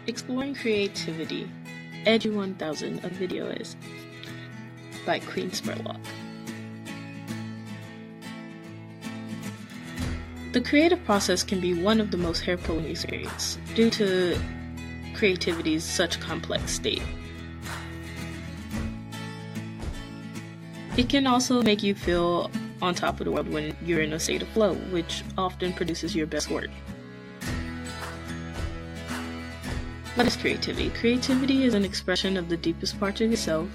Exploring Creativity, EDGU1001, a video is by Queen Spurlock. The creative process can be one of the most hair-pulling experiences due to creativity's such complex state. It can also make you feel on top of the world when you're in a state of flow, which often produces your best work. What is creativity? Creativity is an expression of the deepest parts of yourself,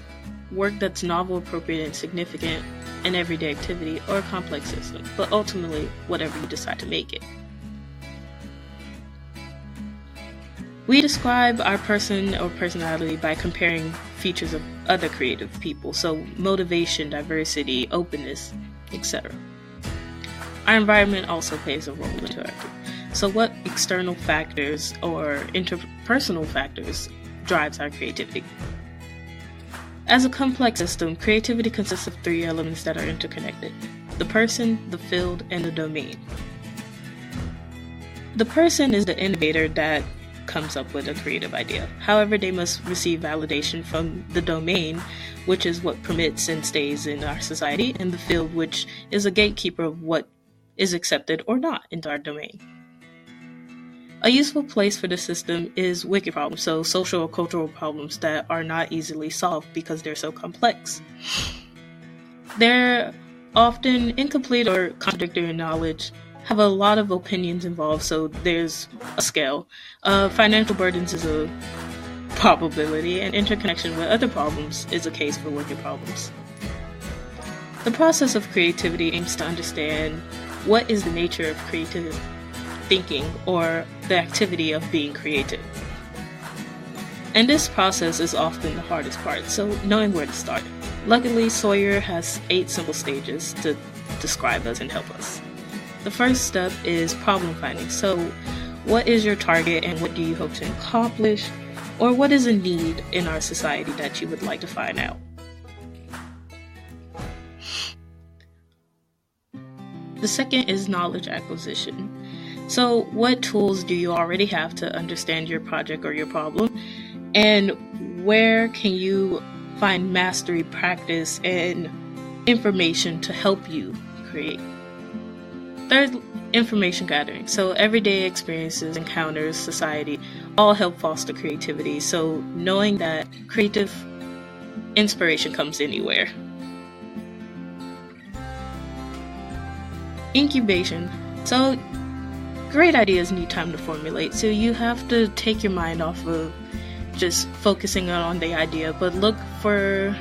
work that's novel, appropriate, and significant, an everyday activity, or a complex system, but ultimately, whatever you decide to make it. We describe our person or personality by comparing features of other creative people, so motivation, diversity, openness, etc. Our environment also plays a role in interacting. So what external factors or interpersonal factors drives our creativity? As a complex system, creativity consists of three elements that are interconnected: the person, the field, and the domain. The person is the innovator that comes up with a creative idea. However, they must receive validation from the domain, which is what permits and stays in our society, and the field, which is a gatekeeper of what is accepted or not into our domain. A useful place for the system is wicked problems, so social or cultural problems that are not easily solved because they're so complex. They're often incomplete or contradictory in knowledge, have a lot of opinions involved, so there's a scale. Financial burdens is a probability, and interconnection with other problems is a case for wicked problems. The process of creativity aims to understand what is the nature of creative thinking or the activity of being creative. And this process is often the hardest part, so knowing where to start. Luckily, Sawyer has 8 simple stages to describe us and help us. The first step is problem finding. So, what is your target and what do you hope to accomplish? Or what is a need in our society that you would like to find out? The second is knowledge acquisition. So, what tools do you already have to understand your project or your problem? And where can you find mastery, practice, and information to help you create? Third, information gathering. So, everyday experiences, encounters, society, all help foster creativity. So, knowing that creative inspiration comes anywhere. Incubation. So, great ideas need time to formulate, so you have to take your mind off of just focusing on the idea, but look for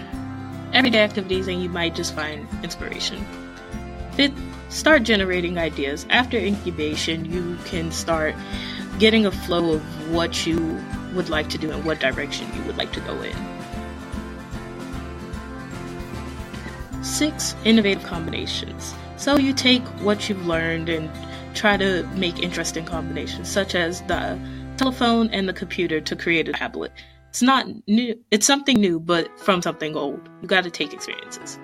everyday activities and you might just find inspiration. Fifth, start generating ideas. After incubation, you can start getting a flow of what you would like to do and what direction you would like to go in. 6, innovative combinations. So you take what you've learned and try to make interesting combinations, such as the telephone and the computer to create a tablet. It's not new, it's something new, but from something old. You got to take experiences.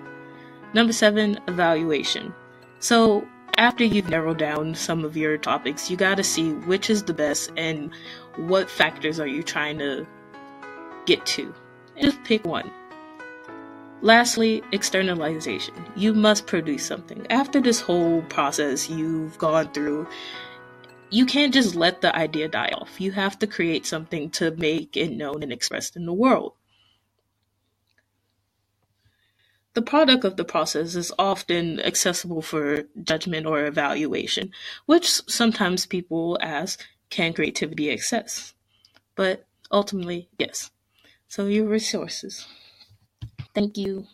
Number 7, evaluation. So after you've narrowed down some of your topics, you got to see which is the best and what factors are you trying to get to. And just pick one. Lastly, externalization. You must produce something. After this whole process you've gone through, you can't just let the idea die off. You have to create something to make it known and expressed in the world. The product of the process is often accessible for judgment or evaluation, which sometimes people ask, can creativity exist? But ultimately, yes. So your resources. Thank you.